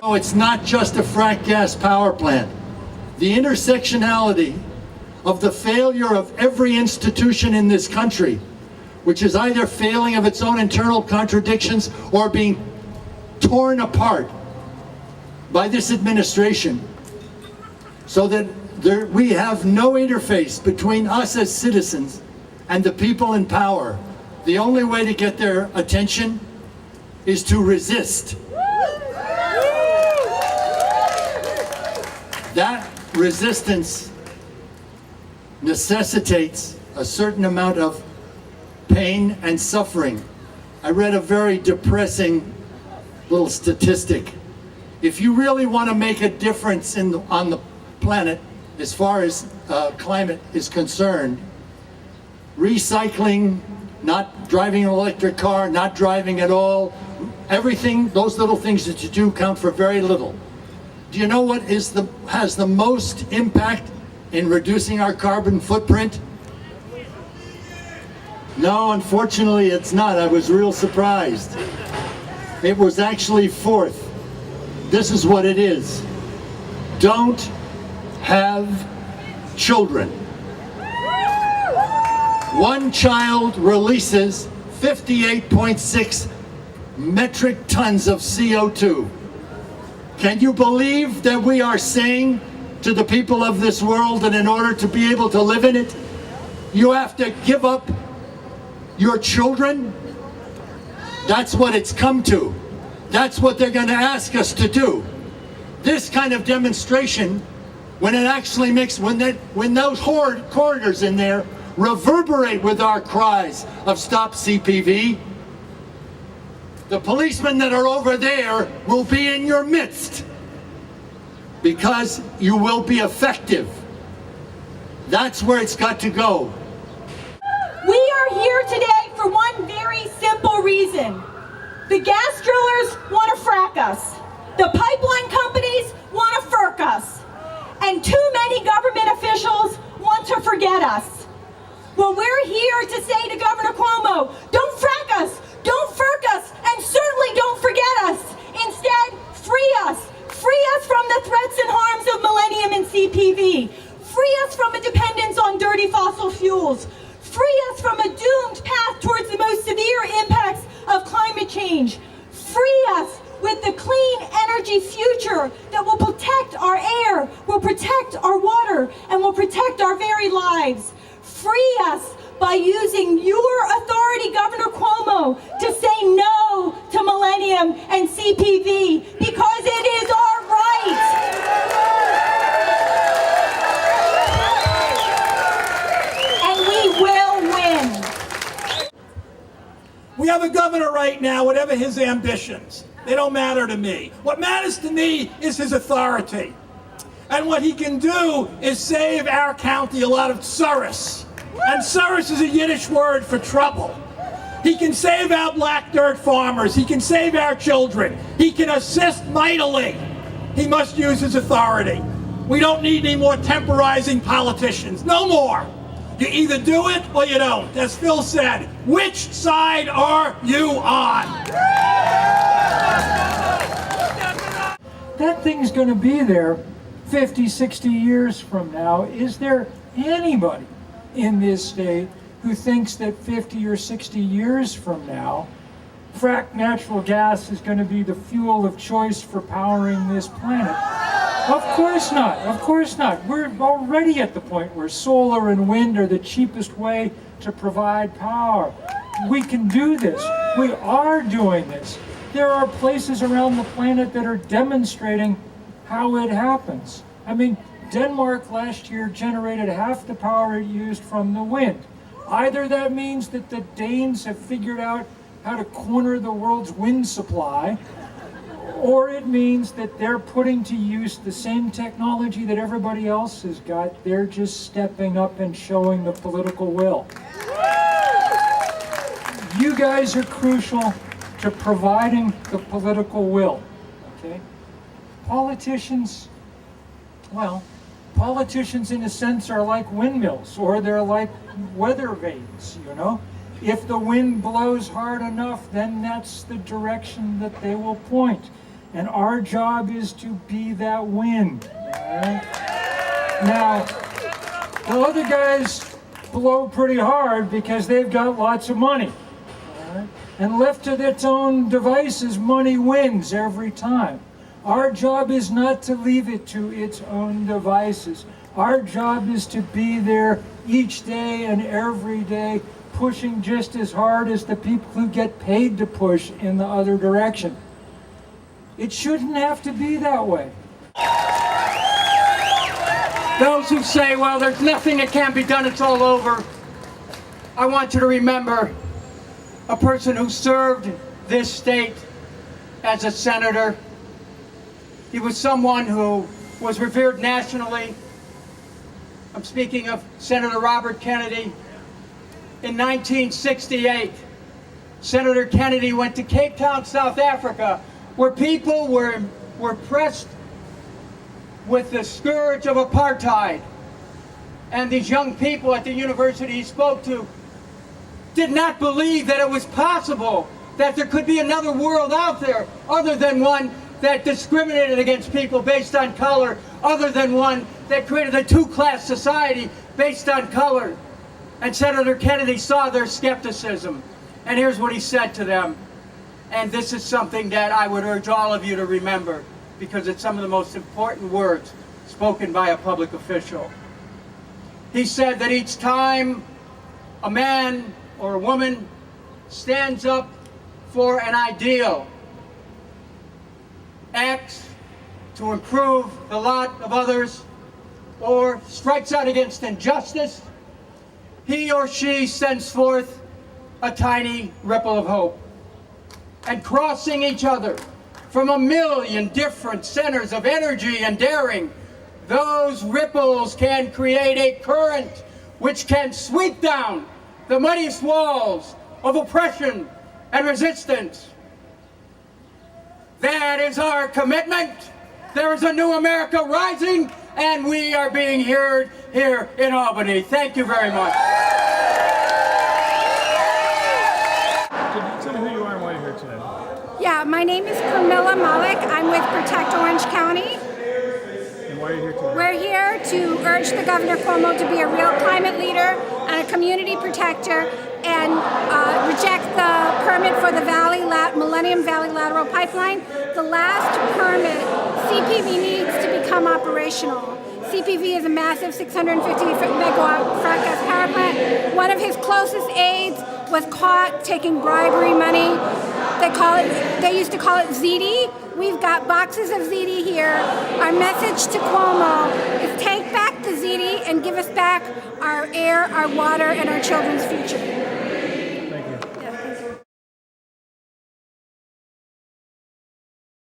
Oh, it's not just a frack gas power plant. The intersectionality of the failure of every institution in this country, which is either failing of its own internal contradictions or being torn apart by this administration, so that we have no interface between us as citizens and the people in power. The only way to get their attention is to resist. That resistance necessitates a certain amount of pain and suffering. I read a very depressing little statistic. If you really want to make a difference on the planet as far as climate is concerned, recycling, not driving an electric car, not driving at all, everything, those little things that you do count for very little. Do you know what has the most impact in reducing our carbon footprint? No, unfortunately it's not. I was real surprised. It was actually fourth. This is what it is. Don't have children. One child releases 58.6 metric tons of CO2. Can you believe that we are saying to the people of this world that in order to be able to live in it, you have to give up your children? That's what it's come to. That's what they're going to ask us to do. This kind of demonstration, when it actually makes, when those corridors in there reverberate with our cries of stop CPV, the policemen that are over there will be in your midst because you will be effective. That's where it's got to go. We are here today for one very simple reason. The gas drillers want to frack us. The pipeline companies want to FERC us. And too many government officials want to forget us. Well, we're here to say to Governor Cuomo, don't frack us, don't FERC us, and certainly don't forget us. Instead, free us. Free us from the threats and harms of Millennium and CPV. Free us from a dependence on dirty fossil fuels. Free us from a doomed path towards the most severe impacts of climate change. Free us with the clean energy future that will protect our air, will protect our water, and will protect our very lives. Free us by using your authority, Governor Cuomo, to say no to Millennium and CPV because it is our right. And we will win. We have a governor right now, whatever his ambitions, they don't matter to me. What matters to me is his authority. And what he can do is save our county a lot of tsuris. And tsuris is a Yiddish word for trouble. He can save our black dirt farmers. He can save our children. He can assist mightily. He must use his authority. We don't need any more temporizing politicians. No more. You either do it or you don't. As Phil said, which side are you on? That thing's going to be there 50, 60 years from now. Is there anybody in this state who thinks that 50 or 60 years from now, fracked natural gas is going to be the fuel of choice for powering this planet? Of course not. Of course not. We're already at the point where solar and wind are the cheapest way to provide power. We can do this. We are doing this. There are places around the planet that are demonstrating how it happens. I mean, Denmark last year generated half the power it used from the wind. Either that means that the Danes have figured out how to corner the world's wind supply, or it means that they're putting to use the same technology that everybody else has got. They're just stepping up and showing the political will. You guys are crucial to providing the political will, okay? Politicians, well, Politicians, in a sense, are like windmills, or they're like weather vanes, you know? If the wind blows hard enough, then that's the direction that they will point. And our job is to be that wind. Right? Now, the other guys blow pretty hard because they've got lots of money. Right? And left to its own devices, money wins every time. Our job is not to leave it to its own devices. Our job is to be there each day and every day, pushing just as hard as the people who get paid to push in the other direction. It shouldn't have to be that way. Those who say, well, there's nothing that can be done, it's all over. I want you to remember a person who served this state as a senator. He was someone who was revered nationally. I'm speaking of Senator Robert Kennedy. In 1968, Senator Kennedy went to Cape Town, South Africa, where people were pressed with the scourge of apartheid. And these young people at the university he spoke to did not believe that it was possible that there could be another world out there other than one that discriminated against people based on color, other than one that created a two-class society based on color. And Senator Kennedy saw their skepticism. And here's what he said to them. And this is something that I would urge all of you to remember, because it's some of the most important words spoken by a public official. He said that each time a man or a woman stands up for an ideal, acts to improve the lot of others, or strikes out against injustice, he or she sends forth a tiny ripple of hope. And crossing each other from a million different centers of energy and daring, those ripples can create a current which can sweep down the mightiest walls of oppression and resistance. That is our commitment. There is a new America rising, and we are being heard here in Albany. Thank you very much. Tell me who you are and why you're here today. Yeah, my name is Pramilla Malick. I'm with Protect Orange County. And why are you here today? We're here to urge the Governor Cuomo to be a real climate leader and a community protector and reject the permit for the Millennium Valley Lateral Pipeline. The last permit CPV needs to become operational. CPV is a massive 650 megawatt frac gas power plant. One of his closest aides was caught taking bribery money. They used to call it ZD. We've got boxes of ZD here. Our message to Cuomo is take back the ZD and give us back our air, our water, and our children's future.